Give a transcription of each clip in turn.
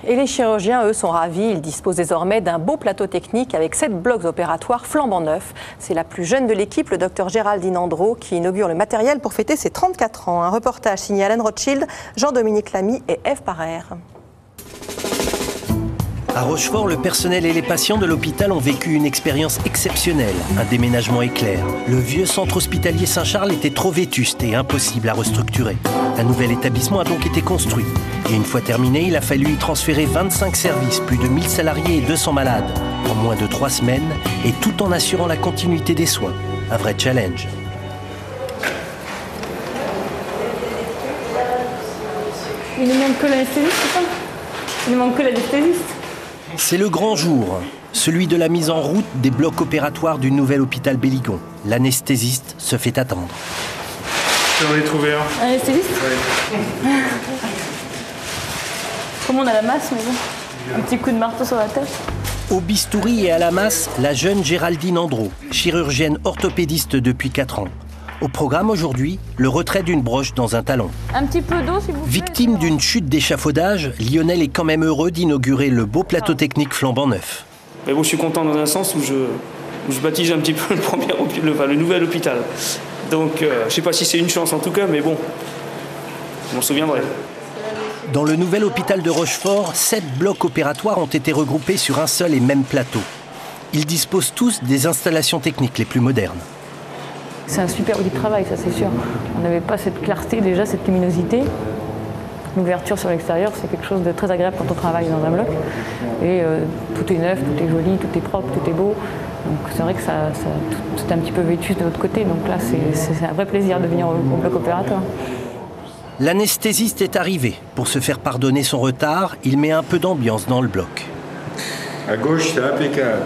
Et les chirurgiens, eux, sont ravis. Ils disposent désormais d'un beau plateau technique avec 7 blocs opératoires flambant neufs. C'est la plus jeune de l'équipe, le docteur Géraldine Andro, qui inaugure le matériel pour fêter ses 34 ans. Un reportage signé Alain Rothschild, Jean-Dominique Lamy et Ève Parrer. À Rochefort, le personnel et les patients de l'hôpital ont vécu une expérience exceptionnelle. Un déménagement éclair. Le vieux centre hospitalier Saint-Charles était trop vétuste et impossible à restructurer. Un nouvel établissement a donc été construit. Et une fois terminé, il a fallu y transférer 25 services, plus de 1000 salariés et 200 malades, en moins de 3 semaines, et tout en assurant la continuité des soins. Un vrai challenge. Il ne manque que l'anesthésiste, c'est ça? Il ne manque que l'anesthésiste. C'est le grand jour, celui de la mise en route des blocs opératoires du nouvel hôpital Belligon. L'anesthésiste se fait attendre. J'en ai trouvé un. Anesthésiste? Oui. Comme on a la masse, mais bon. Un petit coup de marteau sur la tête. Au bistouri et à la masse, la jeune Géraldine Andro, chirurgienne orthopédiste depuis 4 ans. Au programme aujourd'hui, le retrait d'une broche dans un talon. Un petit peu d'eau, s'il vous plaît. Victime d'une chute d'échafaudage, Lionel est quand même heureux d'inaugurer le beau plateau technique flambant neuf. Mais bon, je suis content dans un sens où je baptise un petit peu le nouvel hôpital. Donc, je ne sais pas si c'est une chance en tout cas, mais bon, je m'en souviendrai. Dans le nouvel hôpital de Rochefort, 7 blocs opératoires ont été regroupés sur un seul et même plateau. Ils disposent tous des installations techniques les plus modernes. C'est un super outil de travail, ça c'est sûr. On n'avait pas cette clarté déjà, cette luminosité. L'ouverture sur l'extérieur, c'est quelque chose de très agréable quand on travaille dans un bloc. Et tout est neuf, tout est joli, tout est propre, tout est beau. Donc c'est vrai que c'est un petit peu vétuste de l'autre côté. Donc là, c'est un vrai plaisir de venir au bloc opératoire. L'anesthésiste est arrivé. Pour se faire pardonner son retard, il met un peu d'ambiance dans le bloc. À gauche, c'est impeccable.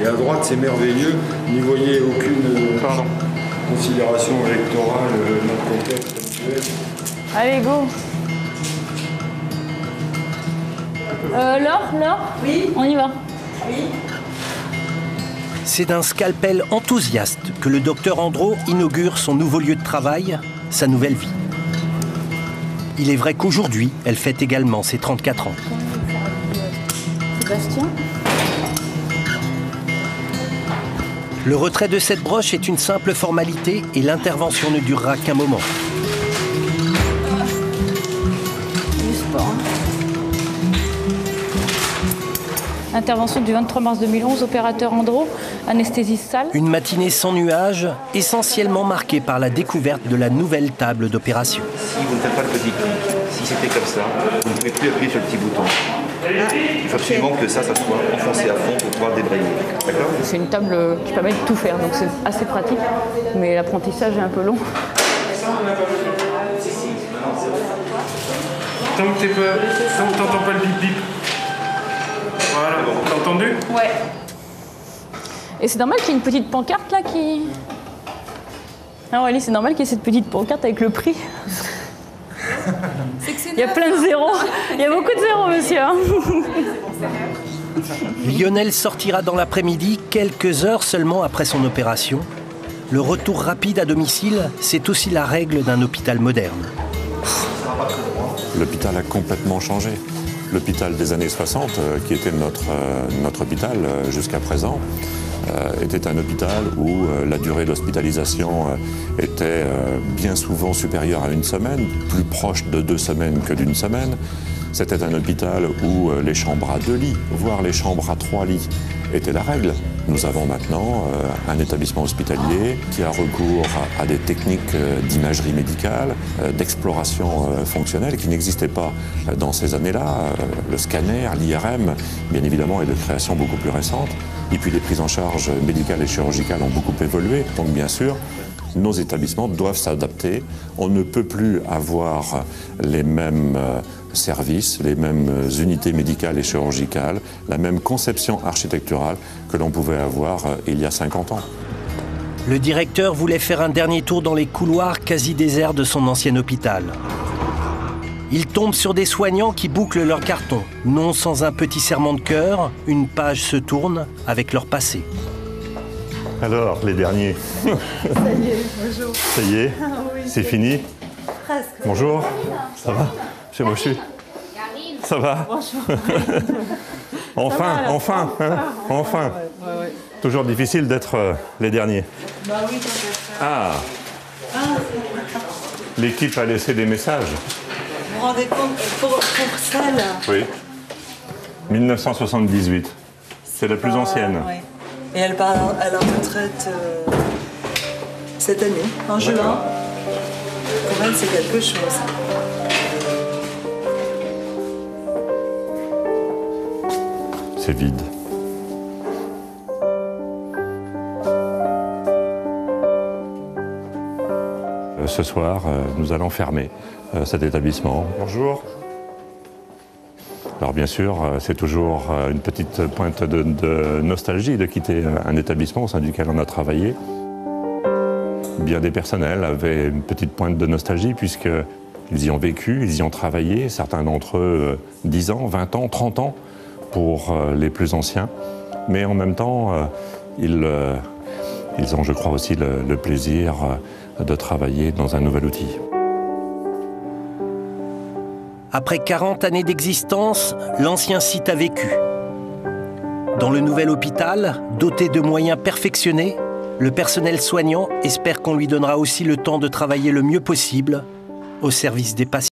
Et à droite, c'est merveilleux. N'y voyez aucune considération électorale dans le contexte actuel. Allez, go. Laure, oui. On y va. Oui. C'est d'un scalpel enthousiaste que le docteur Andro inaugure son nouveau lieu de travail, sa nouvelle vie. Il est vrai qu'aujourd'hui, elle fête également ses 34 ans. Sébastien. Le retrait de cette broche est une simple formalité et l'intervention ne durera qu'un moment. Du sport. Intervention du 23 mars 2011, opérateur Andro, anesthésiste salle. Une matinée sans nuages, essentiellement marquée par la découverte de la nouvelle table d'opération. Si vous ne faites pas le petit clic, si c'était comme ça, vous ne pouvez plus appuyer sur le petit bouton. Il faut absolument que ça soit enfoncé à fond pour pouvoir débrayer. D'accord ? C'est une table qui permet de tout faire, donc c'est assez pratique, mais l'apprentissage est un peu long. Tant que t'entends pas le bip bip. Voilà, t'as entendu ? Ouais. Et c'est normal qu'il y ait une petite pancarte là qui... Ah Aurélie, c'est normal qu'il y ait cette petite pancarte avec le prix. Il y a plein de zéros. Il y a beaucoup de zéros, monsieur. Lionel sortira dans l'après-midi, quelques heures seulement après son opération. Le retour rapide à domicile, c'est aussi la règle d'un hôpital moderne. L'hôpital a complètement changé. L'hôpital des années 60, qui était notre hôpital jusqu'à présent, était un hôpital où la durée d'hospitalisation était bien souvent supérieure à 1 semaine, plus proche de 2 semaines que d'1 semaine. C'était un hôpital où les chambres à 2 lits, voire les chambres à 3 lits, étaient la règle. Nous avons maintenant un établissement hospitalier qui a recours à des techniques d'imagerie médicale, d'exploration fonctionnelle qui n'existaient pas dans ces années-là. Le scanner, l'IRM, bien évidemment, est de création beaucoup plus récente. Et puis les prises en charge médicales et chirurgicales ont beaucoup évolué. Donc bien sûr, nos établissements doivent s'adapter. On ne peut plus avoir les mêmes services, les mêmes unités médicales et chirurgicales, la même conception architecturale que l'on pouvait avoir il y a 50 ans. Le directeur voulait faire un dernier tour dans les couloirs quasi déserts de son ancien hôpital. Il tombe sur des soignants qui bouclent leur carton. Non sans un petit serrement de cœur, une page se tourne avec leur passé. Alors, les derniers. Ça y est, bonjour. Ça y est, Ah oui, c'est fini. Presque. Bonjour, ça va? Chez Mochu? Ça va? Enfin, enfin, hein, enfin. Ouais. Toujours difficile d'être les derniers. Bah oui, tant qu'à faire. Ah, l'équipe a laissé des messages. Vous vous rendez compte, pour celle... Oui. 1978. C'est la plus ancienne. Oui. Et elle part à la retraite cette année, en juin. Pour elle, c'est quelque chose. C'est vide. Ce soir, nous allons fermer cet établissement. Bonjour. Alors bien sûr, c'est toujours une petite pointe de nostalgie de quitter un établissement au sein duquel on a travaillé. Bien des personnels avaient une petite pointe de nostalgie puisqu'ils y ont vécu, ils y ont travaillé, certains d'entre eux 10 ans, 20 ans, 30 ans pour les plus anciens. Mais en même temps, ils ont, je crois, aussi le plaisir de travailler dans un nouvel outil. Après 40 années d'existence, l'ancien site a vécu. Dans le nouvel hôpital, doté de moyens perfectionnés, le personnel soignant espère qu'on lui donnera aussi le temps de travailler le mieux possible au service des patients.